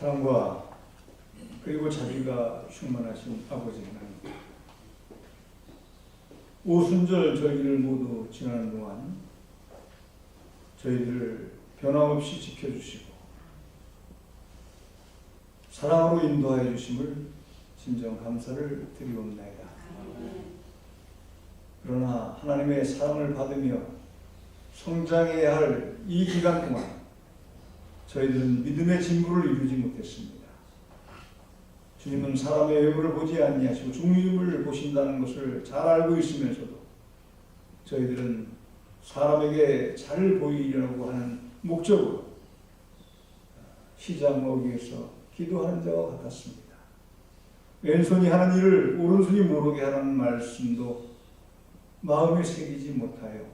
사랑과 그리고 자비가 충만하신 아버지 하나님, 오순절 절기를 모두 지나는 동안 저희들을 변함없이 지켜주시고 사랑으로 인도하여 주심을 진정 감사를 드리옵나이다. 그러나 하나님의 사랑을 받으며 성장해야 할 이 기간 동안 저희들은 믿음의 진보를 이루지 못했습니다. 주님은 사람의 외모를 보지 아니하시고 중심을 보신다는 것을 잘 알고 있으면서도 저희들은 사람에게 잘 보이려고 하는 목적으로 시장 먹이에서 기도하는 자와 같았습니다. 왼손이 하는 일을 오른손이 모르게 하라는 말씀도 마음에 새기지 못하여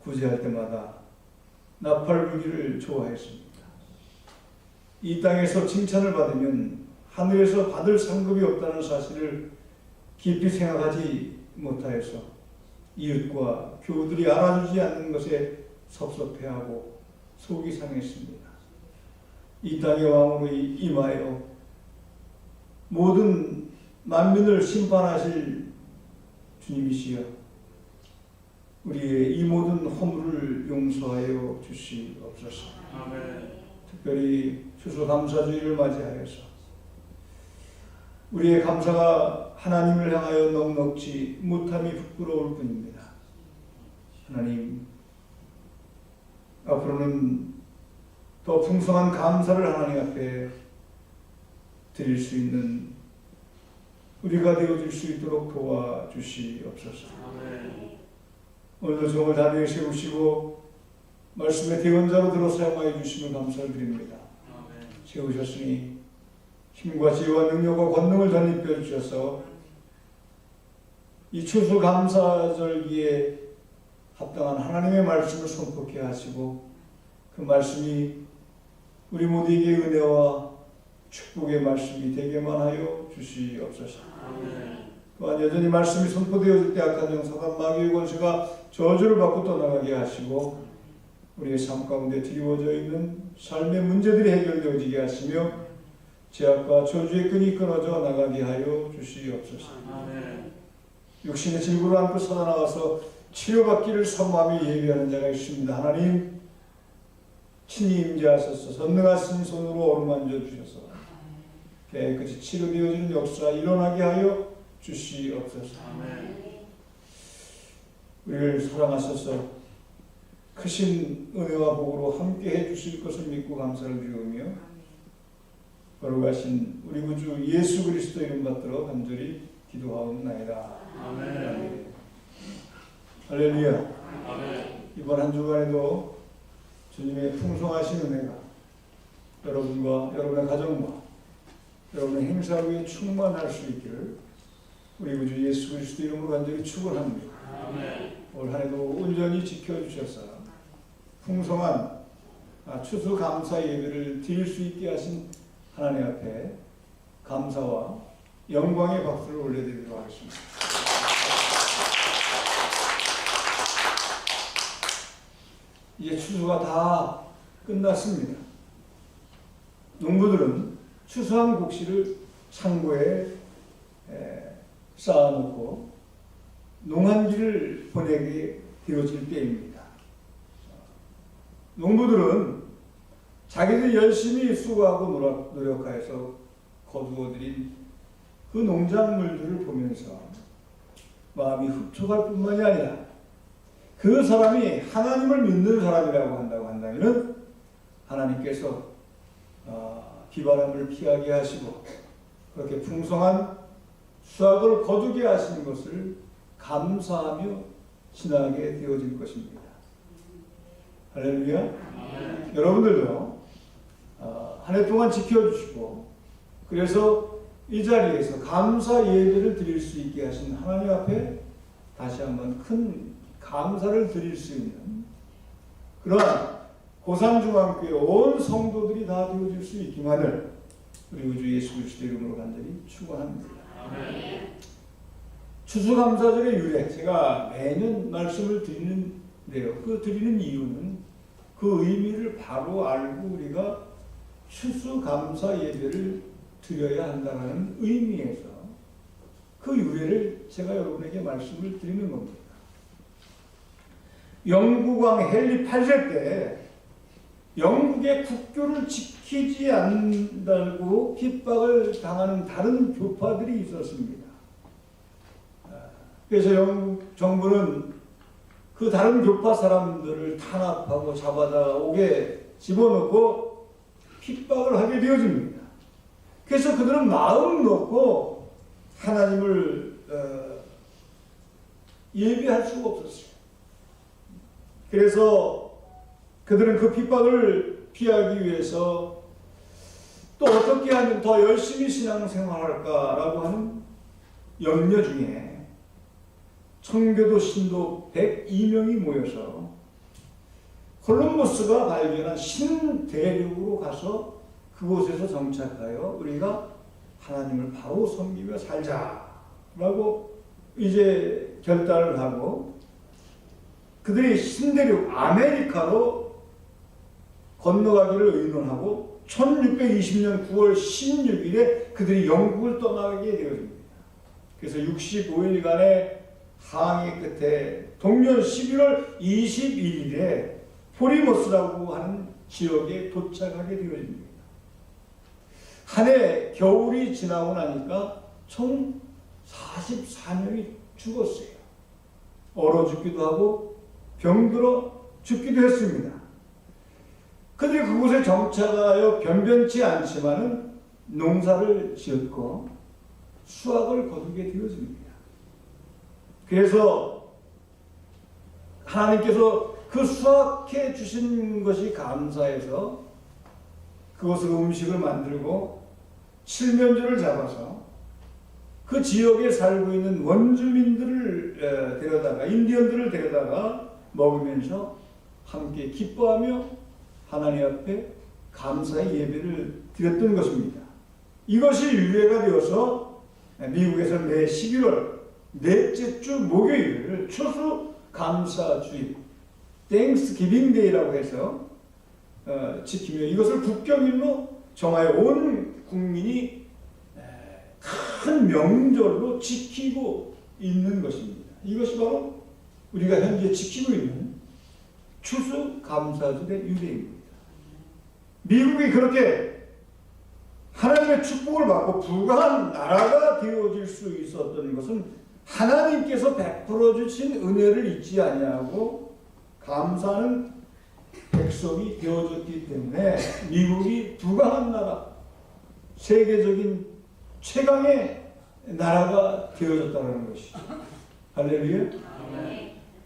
구제할 때마다 나팔 불기를 좋아했습니다. 이 땅에서 칭찬을 받으면 하늘에서 받을 상급이 없다는 사실을 깊이 생각하지 못하여서 이웃과 교우들이 알아주지 않는 것에 섭섭해하고 속이 상했습니다. 이 땅의 왕으로 임하여 모든 만민을 심판하실 주님이시여, 우리의 이 모든 허물을 용서하여 주시옵소서. 아멘. 특별히 추수감사주의를 맞이하여서 우리의 감사가 하나님을 향하여 넉넉지 못함이 부끄러울 뿐입니다. 하나님, 앞으로는 더 풍성한 감사를 하나님 앞에 드릴 수 있는 우리가 되어줄 수 있도록 도와주시옵소서. 아멘. 오늘도 종을 다리에 세우시고 말씀의 대언자로 들어 사용하여 주시면 감사를 드립니다. 아멘. 세우셨으니 힘과 지혜와 능력과 권능을 덧입혀 주셔서 이 추수감사절기에 합당한 하나님의 말씀을 선포케 하시고 그 말씀이 우리 모두에게 은혜와 축복의 말씀이 되게만 하여 주시옵소서. 아멘. 또한 여전히 말씀이 선포되어질 때 악한 영사가 마귀의 권세가 저주를 받고 떠나가게 하시고 우리의 삶 가운데 드리워져 있는 삶의 문제들이 해결되어지게 하시며 죄악과 저주의 끈이 끊어져 나가게 하여 주시옵소서. 아멘. 육신의 질고를 안고 살아나와서 치료받기를 사모하며 예비하는 자가 있습니다. 하나님, 친히 임재하셔서 선능하신 손으로 어루만져 주셔서 깨끗이 치료되어지는 역사 일어나게 하여 주시옵소서. 아멘. 우리를 사랑하셔서 크신 은혜와 복으로 함께 해주실 것을 믿고 감사를 드리오며 거룩하신 우리 구주 예수 그리스도 이름 받들어 간절히 기도하옵나이다. 아멘. 할렐루야. 아멘. 이번 한 주간에도 주님의 풍성하신 은혜가 여러분과 여러분의 가정과 여러분의 행사 위에 충만할 수 있기를 우리 구주 예수 그리스도 이름으로 간절히 축원합니다. 아멘. 올 한 해도 온전히 지켜주셔서 풍성한 추수감사 예배를 드릴 수 있게 하신 하나님 앞에 감사와 영광의 박수를 올려드리도록 하겠습니다. 이제 추수가 다 끝났습니다. 농부들은 추수한 곡식을 창고에 쌓아놓고 농한기를 보내게 되어질 때입니다. 농부들은 자기들 열심히 수고하고 노력하여서 거두어들인 그 농작물들을 보면서 마음이 흡족할 뿐만이 아니라 그 사람이 하나님을 믿는 사람이라고 한다면 하나님께서 비바람을 피하게 하시고 그렇게 풍성한 수확을 거두게 하시는 것을 감사하며 지나게 되어질 것입니다. 할렐루야. 아멘. 여러분들도 한 해 동안 지켜주시고 그래서 이 자리에서 감사 예배를 드릴 수 있게 하신 하나님 앞에 다시 한번 큰 감사를 드릴 수 있는 그러한 고산중앙교회 온 성도들이 다 되어질 수 있기만을 우리 우주 예수 그리스도 이름으로 간절히 축원합니다. 아멘. 추수감사절의 유래, 제가 매년 말씀을 드리는데요. 그 드리는 이유는 그 의미를 바로 알고 우리가 추수감사 예배를 드려야 한다는 의미에서 그 유래를 제가 여러분에게 말씀을 드리는 겁니다. 영국왕 헨리 8세 때 영국의 국교를 지키지 않는다고 핍박을 당하는 다른 교파들이 있었습니다. 그래서 영국 정부는 그 다른 교파 사람들을 탄압하고 잡아다 옥에 집어넣고 핍박을 하게 되어집니다. 그래서 그들은 마음 놓고 하나님을 예배할 수가 없었어요. 그래서 그들은 그 핍박을 피하기 위해서 또 어떻게 하면 더 열심히 신앙생활할까라고 하는 염려 중에 청교도 신도 102명이 모여서 콜럼버스가 발견한 신대륙으로 가서 그곳에서 정착하여 우리가 하나님을 바로 섬기며 살자라고 이제 결단을 하고 그들이 신대륙 아메리카로 건너가기를 의논하고 1620년 9월 16일에 그들이 영국을 떠나게 되어집니다. 그래서 65일간의 항해 끝에 동년 11월 21일에 포리머스라고 하는 지역에 도착하게 되어집니다. 한 해 겨울이 지나고 나니까 총 44명이 죽었어요. 얼어 죽기도 하고 병들어 죽기도 했습니다. 그들이 그곳에 정착하여 변변치 않지만은 농사를 지었고 수확을 거두게 되어집니다. 그래서 하나님께서 그 수확해 주신 것이 감사해서 그것으로 음식을 만들고 칠면조를 잡아서 그 지역에 살고 있는 원주민들을 데려다가 인디언들을 데려다가 먹으면서 함께 기뻐하며 하나님 앞에 감사의 예배를 드렸던 것입니다. 이것이 유래가 되어서 미국에서 매 11월 넷째 주 목요일을 추수 감사주일 땡스기빙 데이라고 해서 지키며 이것을 국경일로 정하여 온 국민이 큰 명절로 지키고 있는 것입니다. 이것이 바로 우리가 현재 지키고 있는 추수감사절의 유래입니다. 미국이 그렇게 하나님의 축복을 받고 부강한 나라가 되어질 수 있었던 것은 하나님께서 베풀어 주신 은혜를 잊지 아니하고 감사하는 백성이 되어졌기 때문에 미국이 부강한 나라, 세계적인 최강의 나라가 되어졌다는 것이죠. 할렐루야.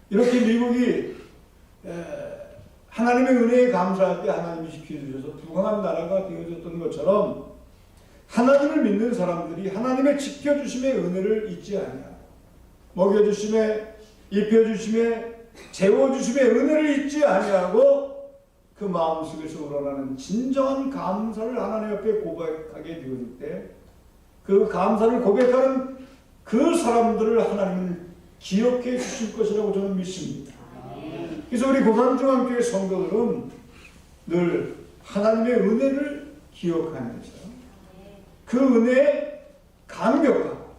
이렇게 미국이 하나님의 은혜에 감사할 때 하나님이 지켜주셔서 부강한 나라가 되어졌던 것처럼 하나님을 믿는 사람들이 하나님의 지켜주심의 은혜를 잊지 아니하고 먹여주심에 입혀주심에 재워주심의 은혜를 잊지 아니하고 그 마음속에서 우러나는 진정한 감사를 하나님 앞에 고백하게 되어질 때 그 감사를 고백하는 그 사람들을 하나님은 기억해 주실 것이라고 저는 믿습니다. 그래서 우리 고산중앙교회 성도들은 늘 하나님의 은혜를 기억하면서 그 은혜에 감격하고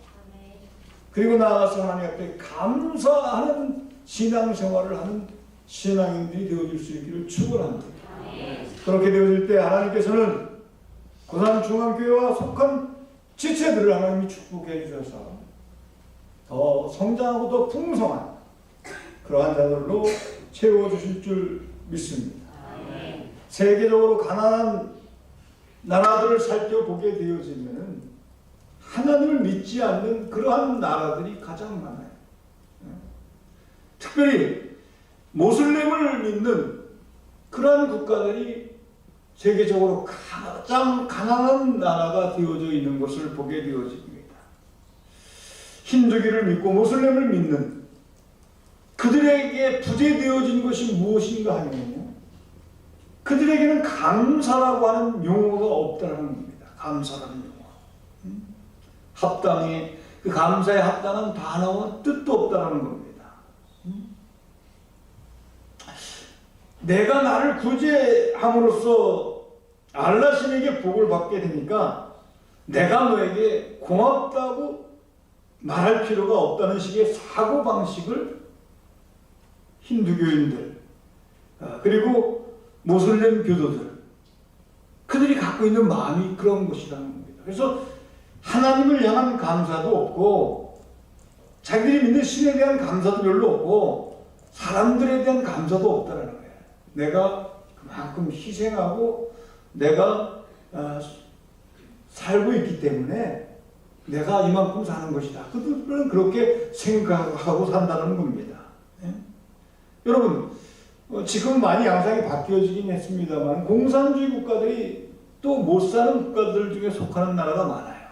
그리고 나아가서 하나님 앞에 감사하는 신앙생활을 하는 신앙인들이 되어질 수 있기를 축원합니다. 그렇게 되어질 때 하나님께서는 고산중앙교회와 속한 지체들을 하나님이 축복해 주셔서 더 성장하고 더 풍성한 그러한 자들로 채워주실 줄 믿습니다. 세계적으로 가난한 나라들을 살펴보게 되어지면 하나님을 믿지 않는 그러한 나라들이 가장 많아요. 특별히 모슬렘을 믿는 그러한 국가들이 세계적으로 가장 가난한 나라가 되어져 있는 것을 보게 되어집니다. 힌두교를 믿고 모슬렘을 믿는 그들에게 부재되어진 것이 무엇인가 하면요, 그들에게는 감사라고 하는 용어가 없다는 겁니다. 감사라는 용어. 합당히 그 감사에 합당한 단어와 뜻도 없다는 겁니다. 내가 나를 구제함으로써 알라신에게 복을 받게 되니까 내가 너에게 고맙다고 말할 필요가 없다는 식의 사고방식을 힌두교인들 그리고 모슬렘 교도들 그들이 갖고 있는 마음이 그런 것이라는 겁니다. 그래서 하나님을 향한 감사도 없고 자기들이 믿는 신에 대한 감사도 별로 없고 사람들에 대한 감사도 없다는 거예요. 내가 그만큼 희생하고 내가 살고 있기 때문에 내가 이만큼 사는 것이다. 그들은 그렇게 생각하고 산다는 겁니다. 네? 여러분 지금 많이 양상이 바뀌어지긴 했습니다만 공산주의 국가들이 또 못 사는 국가들 중에 속하는 나라가 많아요.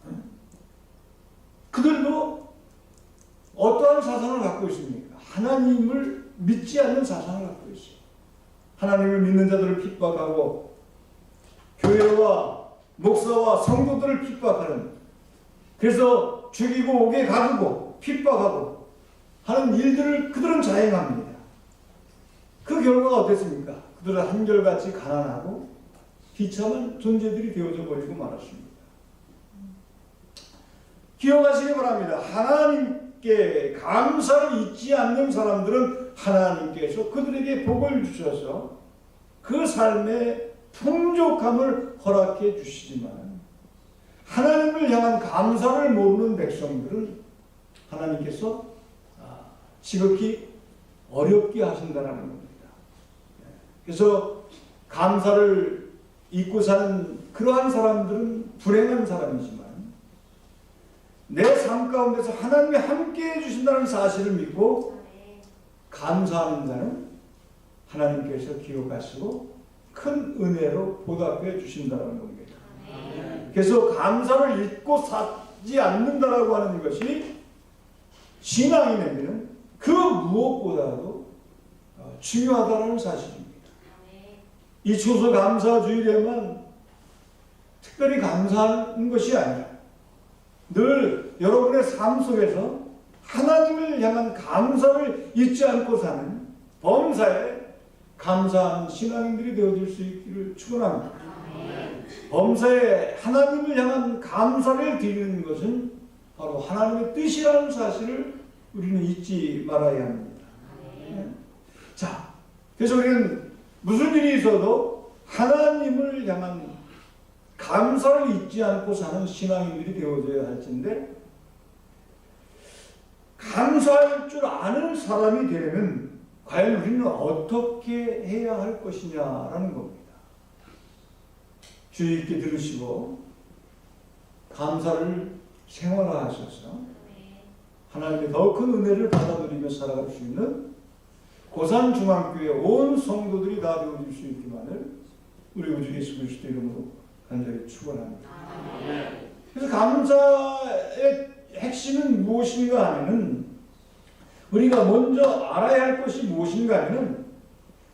네? 그들도 어떠한 사상을 갖고 있습니까? 하나님을 믿지 않는 사상을 갖고 있어요. 하나님을 믿는 자들을 핍박하고 교회와 목사와 성도들을 핍박하는 그래서 죽이고 옥에 가두고 핍박하고 하는 일들을 그들은 자행합니다. 그 결과가 어땠습니까? 그들은 한결같이 가난하고 비참한 존재들이 되어져 버리고 말았습니다. 기억하시기 바랍니다. 하나님께 감사를 잊지 않는 사람들은 하나님께서 그들에게 복을 주셔서 그 삶의 풍족함을 허락해 주시지만 하나님을 향한 감사를 모르는 백성들은 하나님께서 지극히 어렵게 하신다는 겁니다. 그래서 감사를 잊고 사는 그러한 사람들은 불행한 사람이지만 내 삶 가운데서 하나님이 함께 해주신다는 사실을 믿고 감사하는 자는 하나님께서 기억하시고 큰 은혜로 보답해 주신다는 겁니다. 그래서 감사를 잊고 사지 않는다라고 하는 것이 신앙이 내면 그 무엇보다도 중요하다는 사실입니다. 이 추수감사주일에만 특별히 감사하는 것이 아니라 늘 여러분의 삶 속에서 하나님을 향한 감사를 잊지 않고 사는 범사에 감사하는 신앙인들이 되어질 수 있기를 축원합니다. 범사에 하나님을 향한 감사를 드리는 것은 바로 하나님의 뜻이라는 사실을 우리는 잊지 말아야 합니다. 자, 그래서 우리는 무슨 일이 있어도 하나님을 향한 감사를 잊지 않고 사는 신앙인들이 되어져야 할텐데 감사할 줄 아는 사람이 되려면 과연 우리는 어떻게 해야 할 것이냐라는 겁니다. 주의 있게 들으시고 감사를 생활화하셔서 하나님의 더 큰 은혜를 받아들이며 살아갈 수 있는 고산중앙교회 온 성도들이 다 되어질 수 있기만을 우리 구주 예수 그리스도 이름으로 간절히 축원합니다. 그래서 감사의 핵심은 무엇인가 하면은 우리가 먼저 알아야 할 것이 무엇인가 하면은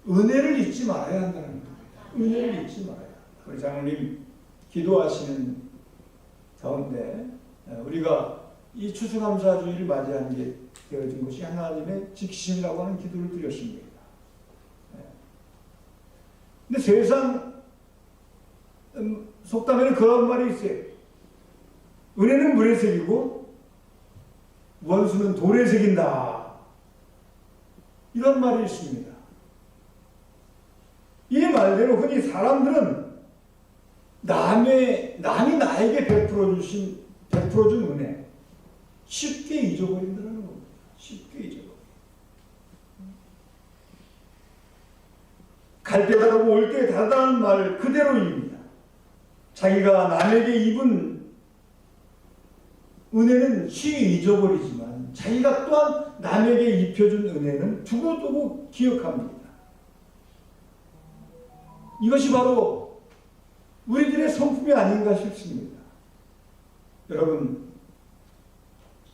은혜를 잊지 말아야 한다는 겁니다. 은혜를 잊지 말아야. 우리 장로님 기도하시는 가운데 우리가 이 추수감사주의를 맞이하는 게 되어진 것이 하나님의 지키심이라고 하는 기도를 드렸습니다. 근데 세상 속담에는 그런 말이 있어요. 은혜는 물에 새기고 원수는 돌에 새긴다. 이런 말이 있습니다. 이 말대로 흔히 사람들은 남이 나에게 베풀어준 은혜 쉽게 잊어버린다는 겁니다. 쉽게 잊어버려. 갈 때 다르고 올 때 다르다는 말 그대로입니다. 자기가 남에게 입은 은혜는 쉽게 잊어버리지만 자기가 또한 남에게 입혀준 은혜는 두고두고 기억합니다. 이것이 바로 우리들의 성품이 아닌가 싶습니다. 여러분,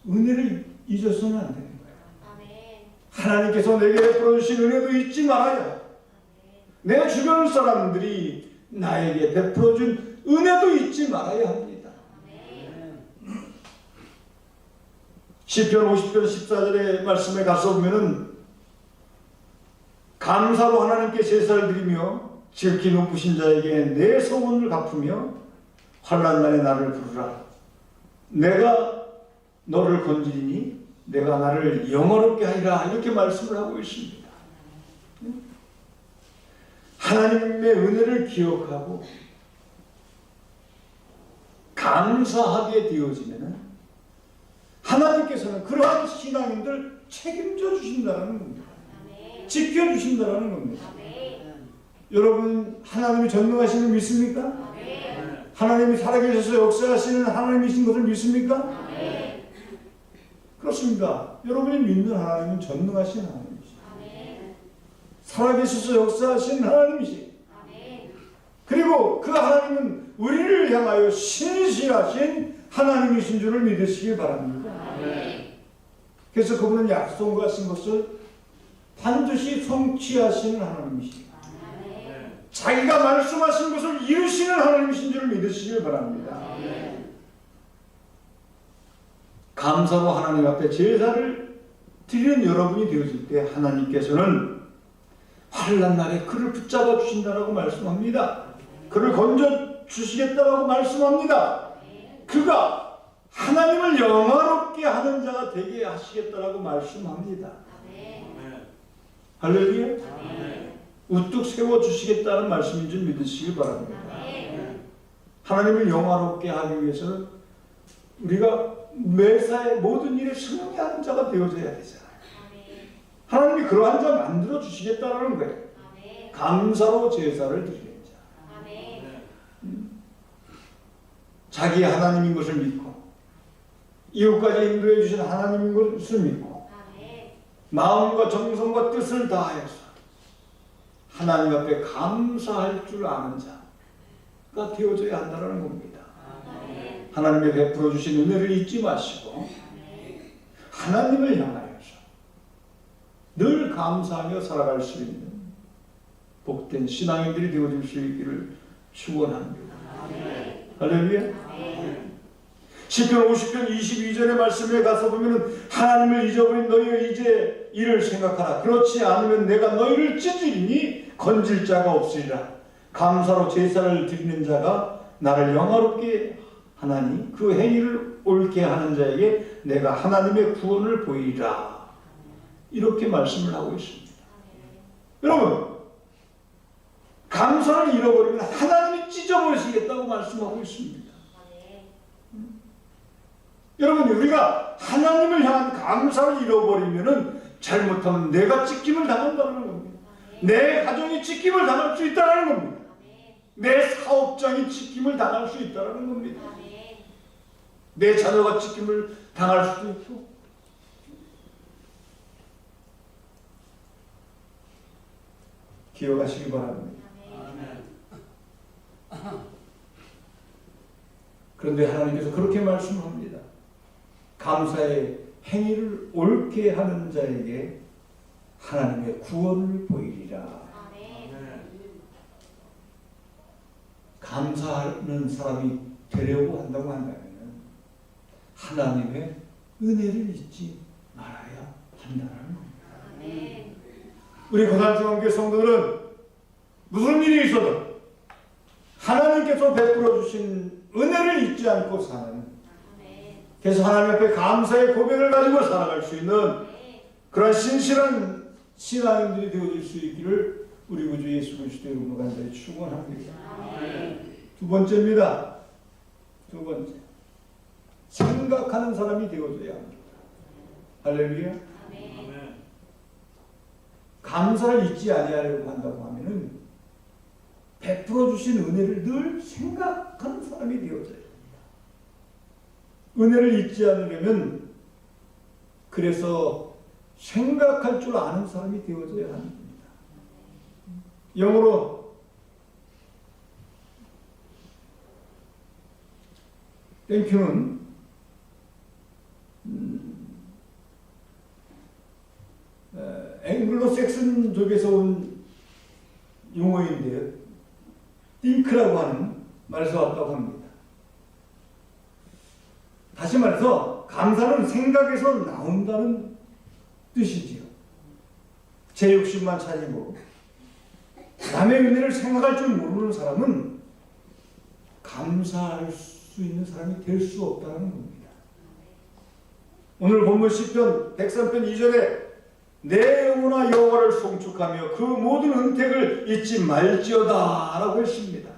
은혜를 잊어서는 안 되는 거예요. 하나님께서 내게 베풀어주신 은혜도 잊지 말아요. 내 주변 사람들이 나에게 베풀어준 은혜도 잊지 말아야 합니다. 시편 50편 14절의 말씀에 가서 보면은 감사로 하나님께 제사를 드리며 지극히 높으신 자에게 내 소원을 갚으며 환난 날에 나를 부르라. 내가 너를 건지리니 내가 나를 영화롭게 하리라. 이렇게 말씀을 하고 있습니다. 하나님의 은혜를 기억하고 감사하게 되어지면 하나님께서는 그러한 신앙인들 책임져 주신다는 겁니다. 지켜주신다는 겁니다. 여러분, 하나님이 전능하시는 믿습니까? 하나님이 살아계셔서 역사하시는 하나님이신 것을 믿습니까? 그렇습니다. 여러분이 믿는 하나님은 전능하신 하나님이시죠. 살아계셔서 역사하신 하나님이시죠. 그리고 그 하나님은 우리를 향하여 신실하신 하나님이신 줄을 믿으시길 바랍니다. 그래서 그분은 약속하신 것을 반드시 성취하시는 하나님이시죠. 자기가 말씀하신 것을 이루시는 하나님이신 줄을 믿으시길 바랍니다. 감사로 하나님 앞에 제사를 드리는 여러분이 되어질 때 하나님께서는 환난 날에 그를 붙잡아 주신다라고 말씀합니다. 그를 건져 주시겠다라고 말씀합니다. 그가 하나님을 영화롭게 하는 자가 되게 하시겠다라고 말씀합니다. 할렐루야. 우뚝 세워 주시겠다는 말씀인 줄 믿으시길 바랍니다. 하나님을 영화롭게 하기 위해서는 우리가 매사에 모든 일에 승리하는 자가 되어져야 되잖아요. 하나님이 그러한 자 만들어 주시겠다는 거예요. 감사로 제사를 드리는 자. 자기 하나님인 것을 믿고 이웃까지 인도해 주신 하나님인 것을 믿고 마음과 정성과 뜻을 다하여서 하나님 앞에 감사할 줄 아는 자가 되어져야 한다는 겁니다. 하나님의 베풀어 주신 은혜를 잊지 마시고 하나님을 향하여서 늘 감사하며 살아갈 수 있는 복된 신앙인들이 되어질 수 있기를 축원합니다. 할렐루야. 시편 50편 22절의 말씀에 가서 보면 하나님을 잊어버린 너희의 이제 일을 생각하라. 그렇지 않으면 내가 너희를 찢으리니 건질 자가 없으리라. 감사로 제사를 드리는 자가 나를 영화롭게 하나니 그 행위를 옳게 하는 자에게 내가 하나님의 구원을 보이리라. 이렇게 말씀을 하고 있습니다. 여러분, 감사를 잃어버리면 하나님이 찢어버리시겠다고 말씀하고 있습니다. 여러분, 우리가 하나님을 향한 감사를 잃어버리면 잘못하면 내가 찢김을 당한다는 겁니다. 내 가정이 찢김을 당할 수 있다는 겁니다. 내 사업장이 찢김을 당할 수 있다는 겁니다. 내 자녀가 찢김을 당할 수도 있고. 기억하시기 바랍니다. 그런데 하나님께서 그렇게 말씀합니다. 감사의 행위를 옳게 하는 자에게 하나님의 구원을 보이리라. 감사하는 사람이 되려고 한다고 한다면 하나님의 은혜를 잊지 말아야 한다는 겁니다. 우리 고산중앙교회 성도들은 무슨 일이 있어도 하나님께서 베풀어 주신 은혜를 잊지 않고 사는, 그래서 하나님 앞에 감사의 고백을 가지고 살아갈 수 있는 그런 신실한 신앙인들이 되어질 수 있기를 우리 구주 예수 그리스도의 이름으로 간절히 축원합니다. 두 번째입니다. 두 번째, 생각하는 사람이 되어져야 합니다. 할렐루야. 감사를 잊지 아니하려고 한다고 하면은 베풀어 주신 은혜를 늘 생각하는 사람이 되어져야 됩니다. 은혜를 잊지 않으려면 그래서 생각할 줄 아는 사람이 되어져야 합니다. 영어로 땡큐는 앵글로색슨족에서 온 용어인데요. think라고 하는 말에서 왔다고 합니다. 다시 말해서 감사는 생각에서 나온다는 뜻이지요. 제 욕심만 차리고 남의 은혜를 생각할 줄 모르는 사람은 감사할 수 있는 사람이 될 수 없다는 겁니다. 오늘 본문 시편 103편 2절에 내 영혼아 여호와를 송축하며 그 모든 은택을 잊지 말지어다 라고 했습니다.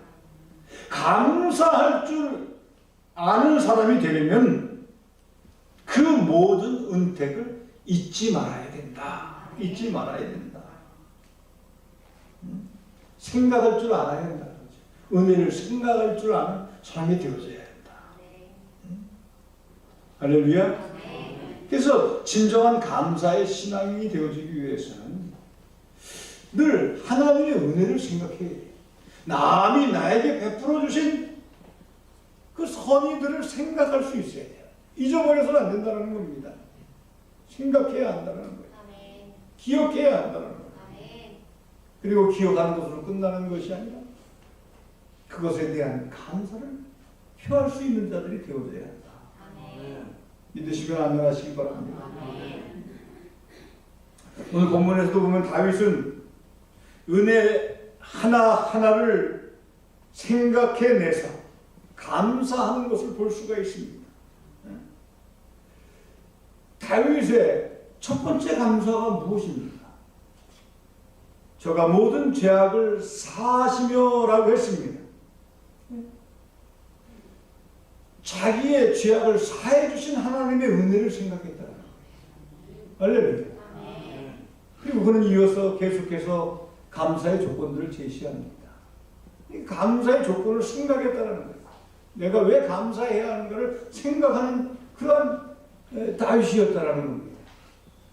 감사할 줄 아는 사람이 되려면 그 모든 은택을 잊지 말아야 된다. 잊지 말아야 된다. 생각할 줄 알아야 된다. 은혜를 생각할 줄 아는 사람이 되어져야 된다. 할렐루야. 그래서 진정한 감사의 신앙이 되어지기 위해서는 늘 하나님의 은혜를 생각해야 돼요. 남이 나에게 베풀어 주신 그 선의들을 생각할 수 있어야 돼요. 잊어버려서는 안 된다는 겁니다. 생각해야 한다는 거예요. 기억해야 한다는 거예요. 그리고 기억하는 것으로 끝나는 것이 아니라 그것에 대한 감사를 표할 수 있는 자들이 되어져야 한다. 믿으시면 안녕하시기 바랍니다. 오늘 본문에서도 보면 다윗은 은혜 하나하나를 생각해내서 감사하는 것을 볼 수가 있습니다. 다윗의 첫 번째 감사가 무엇입니까? 저가 모든 죄악을 사하시며라고 했습니다. 자기의 죄악을 사해 주신 하나님의 은혜를 생각했다는 거예요. 할렐루야. 그리고 그는 이어서 계속해서 감사의 조건들을 제시합니다. 이 감사의 조건을 생각했다는 거예요. 내가 왜 감사해야 하는가를 생각하는 그런 다윗이었다는 겁니다.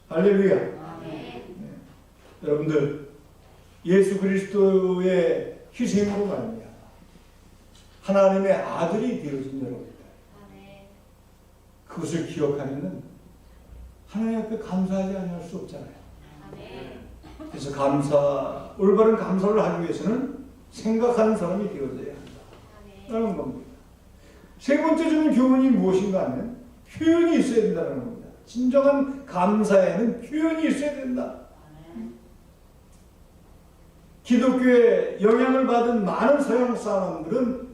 할렐루야. 네. 여러분들 예수 그리스도의 희생으로 말미암아 하나님의 아들이 되어진 여러분들, 그것을 기억하면은 하나님 앞에 감사하지 않을 수 없잖아요. 그래서 올바른 감사를 하기 위해서는 생각하는 사람이 되어져야 한다라는 겁니다. 세 번째 주는 교훈이 무엇인가 하면 표현이 있어야 된다는 겁니다. 진정한 감사에는 표현이 있어야 된다. 기독교에 영향을 받은 많은 서양 사람들은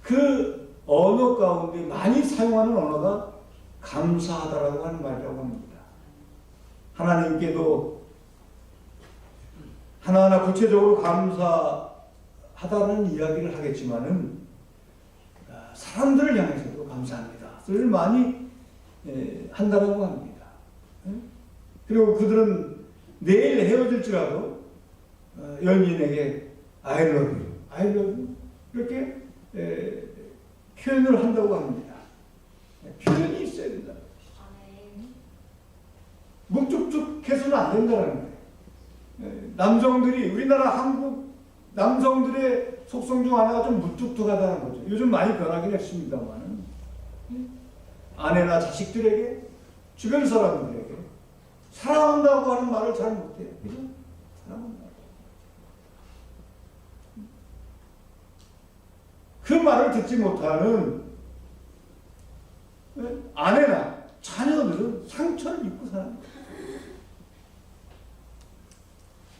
그 언어 가운데 많이 사용하는 언어가 감사하다라고 하는 말이라고 합니다. 하나님께도 하나하나 구체적으로 감사하다는 이야기를 하겠지만은 사람들을 향해서도 감사합니다를 많이 한다라고 합니다. 그리고 그들은 내일 헤어질지라도 연인에게 I love you, I love you 이렇게 표현을 한다고 합니다. 표현이 있어야 된다. 묵뚝뚝해서는 안 된다는 거예요. 남성들이 우리나라 한국 남성들의 속성 중 하나가 좀 무뚝뚝하다는 거죠. 요즘 많이 변하긴 했습니다만 아내나 자식들에게 주변 사람들에게 사랑한다고 하는 말을 잘 못해요. 그죠? 사랑한다. 그 말을 듣지 못하는 아내나 자녀들은 상처를 입고 사는 거예요.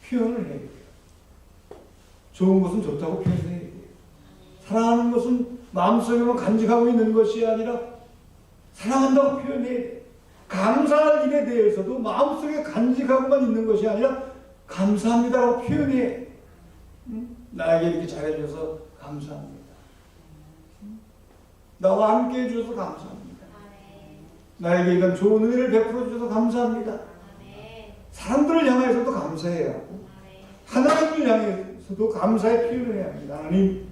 표현을 해야 돼요. 좋은 것은 좋다고 표현해야 돼요. 사랑하는 것은 마음속에만 간직하고 있는 것이 아니라 사랑한다고 표현해야 돼요. 감사할 일에 대해서도 마음속에 간직하고만 있는 것이 아니라 감사합니다라고 표현해야 돼요. 나에게 이렇게 잘해줘서 감사합니다. 나와 함께 해주셔서 감사합니다. 나에게 이런 좋은 은혜를 베풀어 주셔서 감사합니다. 사람들을 향해서도 감사해야 하고 하나님을 향해서도 감사의 표현을 해야 합니다. 하나님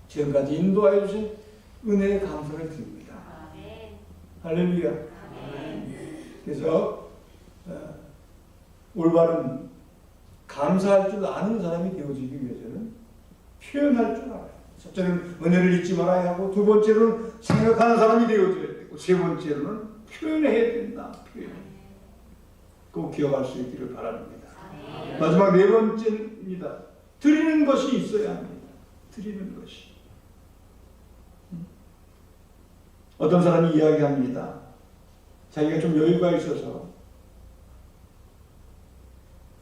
지금까지 인도하여 주신 은혜에 감사를 드립니다. 할렐루야. 그래서 올바른 감사할 줄 아는 사람이 되어지기 위해서는 표현할 줄 알아요. 첫째는 은혜를 잊지 말아야 하고, 두 번째로는 생각하는 사람이 되어져야 되고, 세 번째로는 표현해야 된다. 표현. 꼭 기억할 수 있기를 바랍니다. 마지막 네 번째입니다. 드리는 것이 있어야 합니다. 드리는 것이. 어떤 사람이 이야기합니다. 자기가 좀 여유가 있어서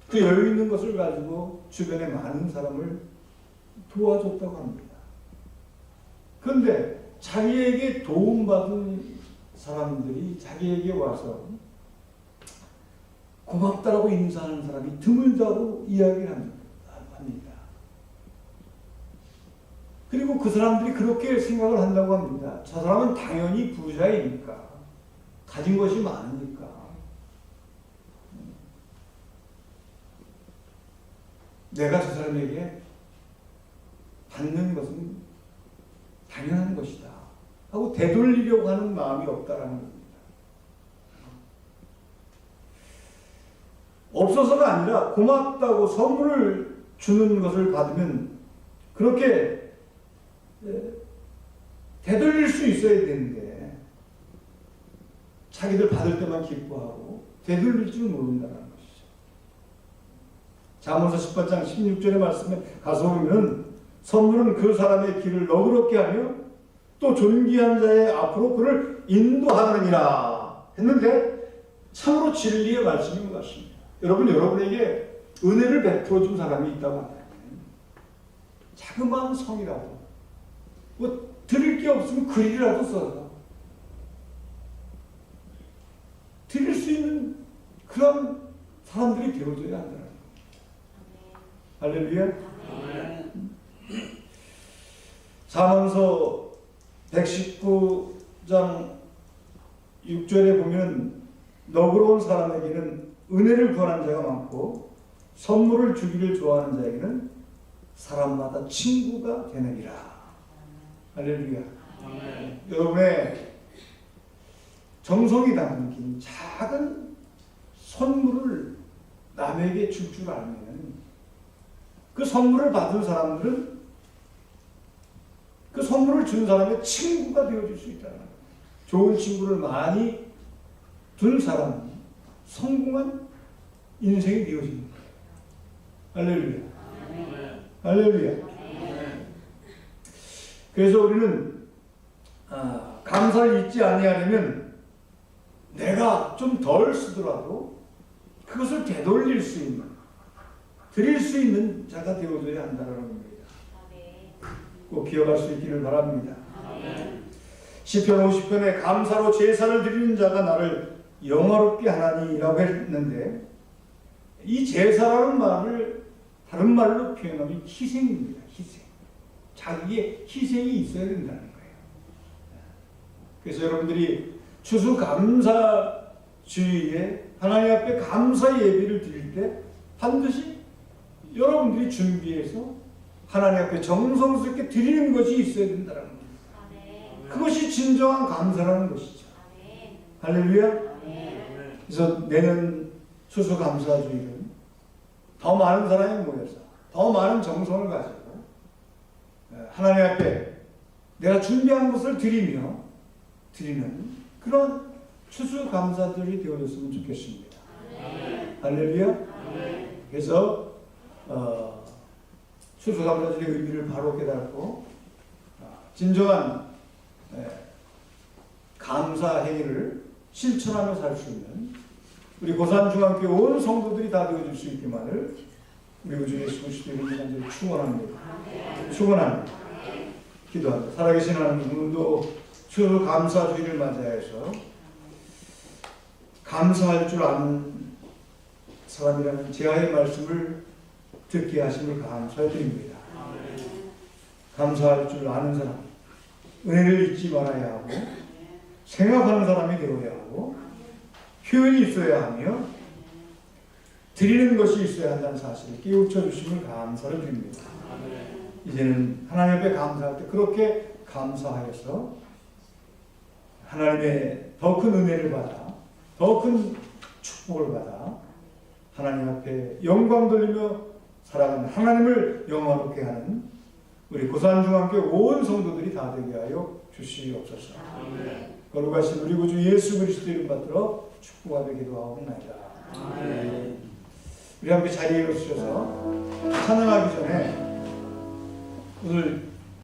그 그 여유 있는 것을 가지고 주변에 많은 사람을 도와줬다고 합니다. 그런데 자기에게 도움받은 사람들이 자기에게 와서 고맙다라고 인사하는 사람이 드물다고 이야기를 합니다. 그리고 그 사람들이 그렇게 생각을 한다고 합니다. 저 사람은 당연히 부자이니까, 가진 것이 많으니까, 내가 저 사람에게 받는 것은 당연한 것이다 하고 되돌리려고 하는 마음이 없다라는 겁니다. 없어서가 아니라 고맙다고 선물을 주는 것을 받으면 그렇게 되돌릴 수 있어야 되는데 자기들 받을 때만 기뻐하고 되돌릴 줄 모른다는 것이죠. 잠언서 18장 16절의 말씀에 가서 보면 선물은 그 사람의 길을 너그럽게 하며 또 존귀한 자의 앞으로 그를 인도하느니라 했는데 참으로 진리의 말씀인 것 같습니다. 여러분, 여러분에게 은혜를 베풀어 준 사람이 있다고 한다면 자그마한 성이라도 뭐 드릴 게 없으면 글이라도 써서 드릴 수 있는 그런 사람들이 되어줘야 한다는 거예요. 할렐루야. 잠언서 119장 6절에 보면 너그러운 사람에게는 은혜를 구하는 자가 많고 선물을 주기를 좋아하는 자에게는 사람마다 친구가 되느니라. 할렐루야. 여러분의 정성이 담긴 작은 선물을 남에게 줄 줄 알면 그 선물을 받은 사람들은 그 선물을 준 사람의 친구가 되어줄 수 있다는 거예요. 좋은 친구를 많이 둔 사람은 성공한 인생이 되어지는 거예요. 할렐루야. 할렐루야. 그래서 우리는 감사를 잊지 아니하려면 내가 좀 덜 쓰더라도 그것을 되돌릴 수 있는, 드릴 수 있는 자가 되어줘야 한다는 겁니다. 꼭 기억할 수 있기를 바랍니다. 시편 50편에 감사로 제사를 드리는 자가 나를 영화롭게 하나니라고 했는데 이 제사라는 말을 다른 말로 표현하면 희생입니다. 희생. 자기의 희생이 있어야 된다는 거예요. 그래서 여러분들이 추수감사주의에 하나님 앞에 감사 예배를 드릴 때 반드시 여러분들이 준비해서 하나님 앞에 정성스럽게 드리는 것이 있어야 된다는 겁니다. 그것이 진정한 감사라는 것이죠. 할렐루야. 그래서 내년 추수감사주일은 더 많은 사람이 모여서 더 많은 정성을 가지고 하나님 앞에 내가 준비한 것을 드리는 그런 추수감사들이 되어졌으면 좋겠습니다. 할렐루야. 그래서 추수감사절의 의미를 바로 깨닫고 진정한 감사 행위를 실천하며 살 수 있는 우리 고산중앙교회 온 성도들이 다 되어줄 수 있기만을 우리 우주 예수 그리스도의 이름으로 축원합니다. 축원합니다. 기도합니다. 살아계신 하나님, 오늘도 추수감사주의를 맞이해서 감사할 줄 아는 사람이라는 제아의 말씀을 듣게 하심을 감사드립니다. 감사할 줄 아는 사람, 은혜를 잊지 말아야 하고 생각하는 사람이 되어야 하고 표현이 있어야 하며 드리는 것이 있어야 한다는 사실을 깨우쳐 주심을 감사를 드립니다. 이제는 하나님 앞에 감사할 때 그렇게 감사하여서 하나님의 더 큰 은혜를 받아 더 큰 축복을 받아 하나님 앞에 영광 돌리며 살아가는 하나님을 영화롭게 하는 우리 고산중앙교회 온 성도들이 다 되게 하여 주시옵소서. 거룩하신 우리 구주 예수 그리스도 이름 받들어 축복하며 기도하옵나이다. 우리 함께 자리에 일어서셔서 찬양하기 전에 오늘